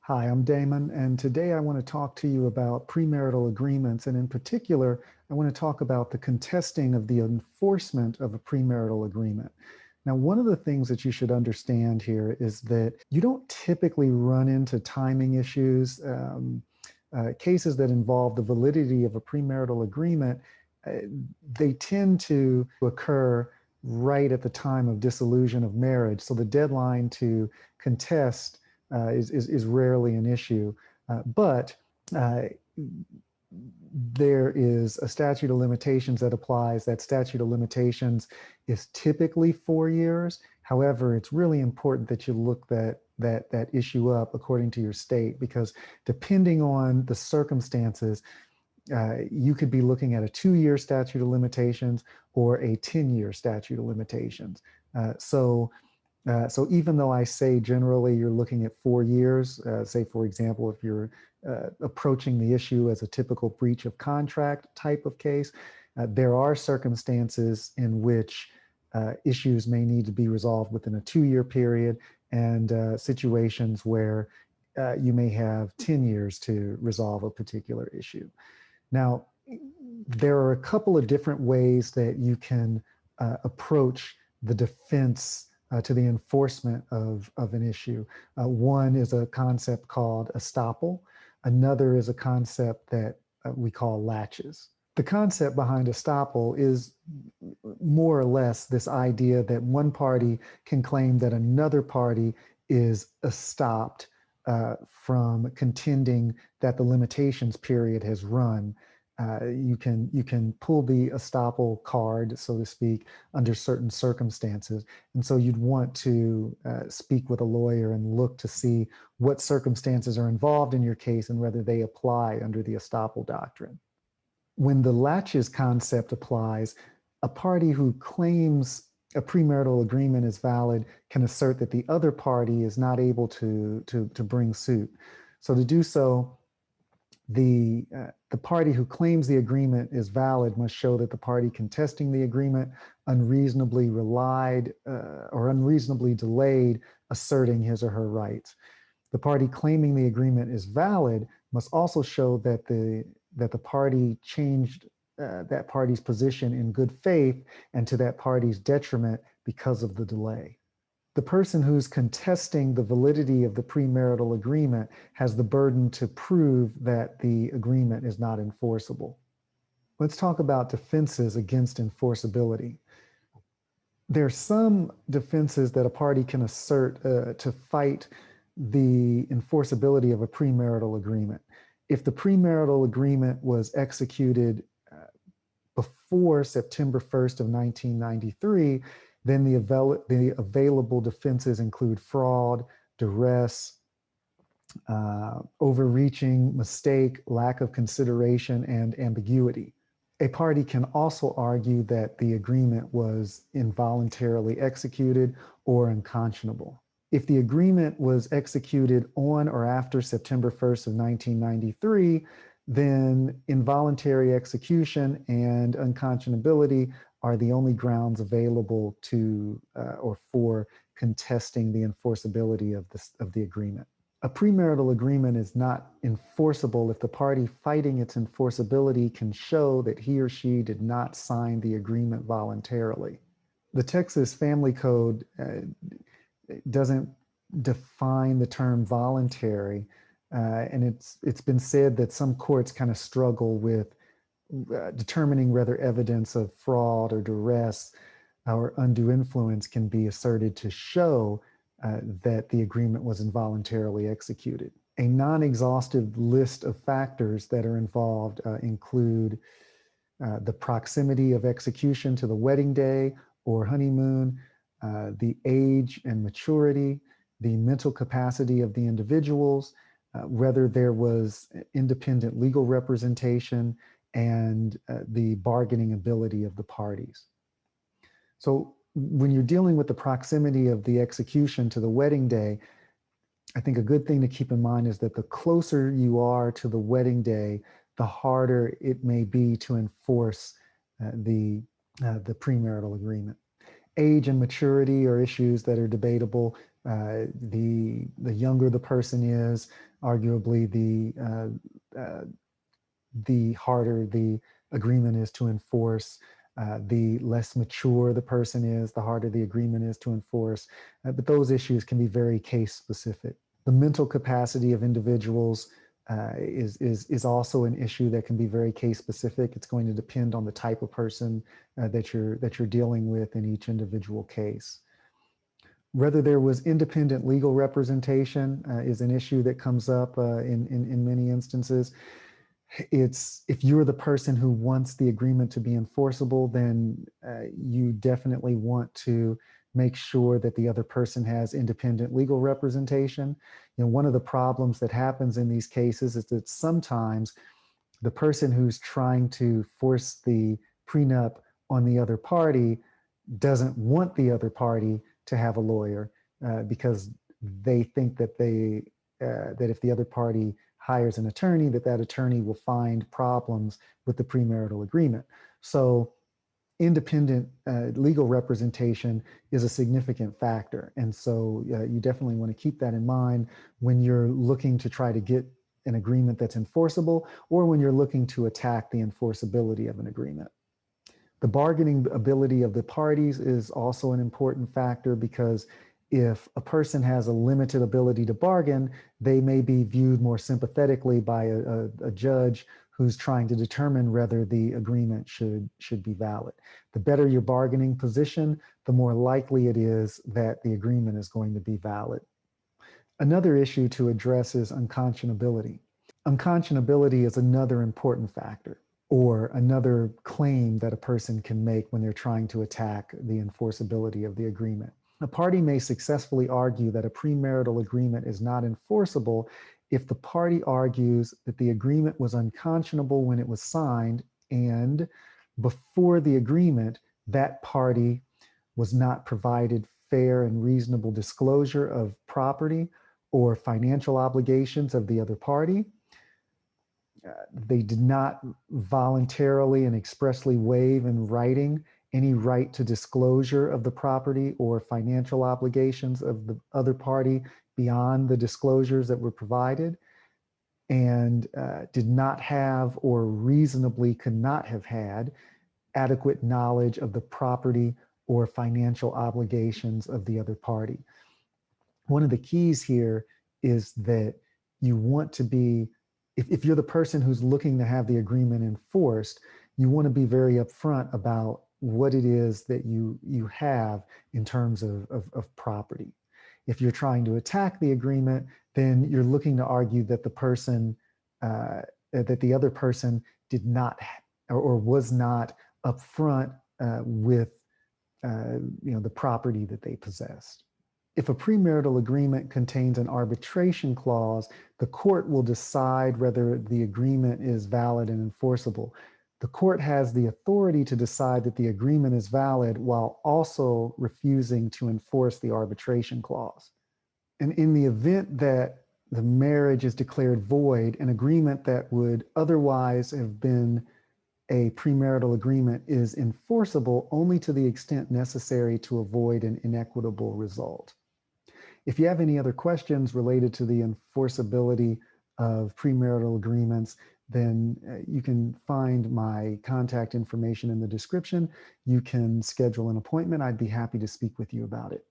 Hi, I'm Damon, and today I want to talk to you about premarital agreements, and in particular, I want to talk about the contesting of the enforcement of a premarital agreement. Now, one of the things that you should understand here is that you don't typically run into timing issues. Cases that involve the validity of a premarital agreement, uh, they tend to occur right at the time of dissolution of marriage. So the deadline to contest is rarely an issue. But there is a statute of limitations that applies. That statute of limitations is typically 4 years. However, it's really important that you look that issue up according to your state, because depending on the circumstances, you could be looking at a 2-year statute of limitations or a 10-year statute of limitations. So even though I say generally you're looking at 4 years, say, for example, if you're approaching the issue as a typical breach of contract type of case, there are circumstances in which issues may need to be resolved within a 2-year period, and situations where you may have 10 years to resolve a particular issue. Now, there are a couple of different ways that you can approach the defense to the enforcement of an issue. One is a concept called estoppel. Another is a concept that we call latches. The concept behind estoppel is more or less this idea that one party can claim that another party is estopped from contending that the limitations period has run. You can pull the estoppel card, so to speak, under certain circumstances. And so you'd want to speak with a lawyer and look to see what circumstances are involved in your case and whether they apply under the estoppel doctrine. When the latches concept applies, a party who claims a premarital agreement is valid can assert that the other party is not able to bring suit. So to do so, the party who claims the agreement is valid must show that the party contesting the agreement unreasonably relied or unreasonably delayed asserting his or her rights. The party claiming the agreement is valid must also show that the party changed that party's position in good faith and to that party's detriment because of the delay. The person who's contesting the validity of the premarital agreement has the burden to prove that the agreement is not enforceable. Let's talk about defenses against enforceability. There are some defenses that a party can assert to fight the enforceability of a premarital agreement. If the premarital agreement was executed before September 1st of 1993, then the available defenses include fraud, duress, overreaching, mistake, lack of consideration, and ambiguity. A party can also argue that the agreement was involuntarily executed or unconscionable. If the agreement was executed on or after September 1st of 1993, then involuntary execution and unconscionability are the only grounds available to or for contesting the enforceability of the agreement. A premarital agreement is not enforceable if the party fighting its enforceability can show that he or she did not sign the agreement voluntarily. The Texas Family Code doesn't define the term voluntary, and it's been said that some courts kind of struggle with determining whether evidence of fraud or duress or undue influence can be asserted to show that the agreement was involuntarily executed. A non-exhaustive list of factors that are involved include the proximity of execution to the wedding day or honeymoon, the age and maturity, the mental capacity of the individuals, whether there was independent legal representation, and the bargaining ability of the parties. So when you're dealing with the proximity of the execution to the wedding day, I think a good thing to keep in mind is that the closer you are to the wedding day, the harder it may be to enforce the premarital agreement. Age and maturity are issues that are debatable. The younger the person is, arguably the harder the agreement is to enforce. The less mature the person is, the harder the agreement is to enforce. But those issues can be very case specific. The mental capacity of individuals is also an issue that can be very case specific. It's going to depend on the type of person that you're dealing with in each individual case. Whether there was independent legal representation is an issue that comes up in many instances. It's if you're the person who wants the agreement to be enforceable, then you definitely want to make sure that the other person has independent legal representation. You know, one of the problems that happens in these cases is that sometimes the person who's trying to force the prenup on the other party doesn't want the other party to have a lawyer because they think that that if the other party hires an attorney, that attorney will find problems with the premarital agreement. So independent legal representation is a significant factor. And so you definitely want to keep that in mind when you're looking to try to get an agreement that's enforceable, or when you're looking to attack the enforceability of an agreement. The bargaining ability of the parties is also an important factor, because if a person has a limited ability to bargain, they may be viewed more sympathetically by a judge who's trying to determine whether the agreement should be valid. The better your bargaining position, the more likely it is that the agreement is going to be valid. Another issue to address is unconscionability. Unconscionability is another important factor, or another claim that a person can make when they're trying to attack the enforceability of the agreement. A party may successfully argue that a premarital agreement is not enforceable if the party argues that the agreement was unconscionable when it was signed, and before the agreement, that party was not provided fair and reasonable disclosure of property or financial obligations of the other party. They did not voluntarily and expressly waive in writing any right to disclosure of the property or financial obligations of the other party beyond the disclosures that were provided, and did not have, or reasonably could not have had, adequate knowledge of the property or financial obligations of the other party. One of the keys here is that you want to be, if you're the person who's looking to have the agreement enforced, you want to be very upfront about what it is that you have in terms of property. If you're trying to attack the agreement, then you're looking to argue that the person, that the other person did not or was not upfront with the property that they possessed. If a premarital agreement contains an arbitration clause, the court will decide whether the agreement is valid and enforceable. The court has the authority to decide that the agreement is valid while also refusing to enforce the arbitration clause. And in the event that the marriage is declared void, an agreement that would otherwise have been a premarital agreement is enforceable only to the extent necessary to avoid an inequitable result. If you have any other questions related to the enforceability of premarital agreements, then you can find my contact information in the description. You can schedule an appointment. I'd be happy to speak with you about it.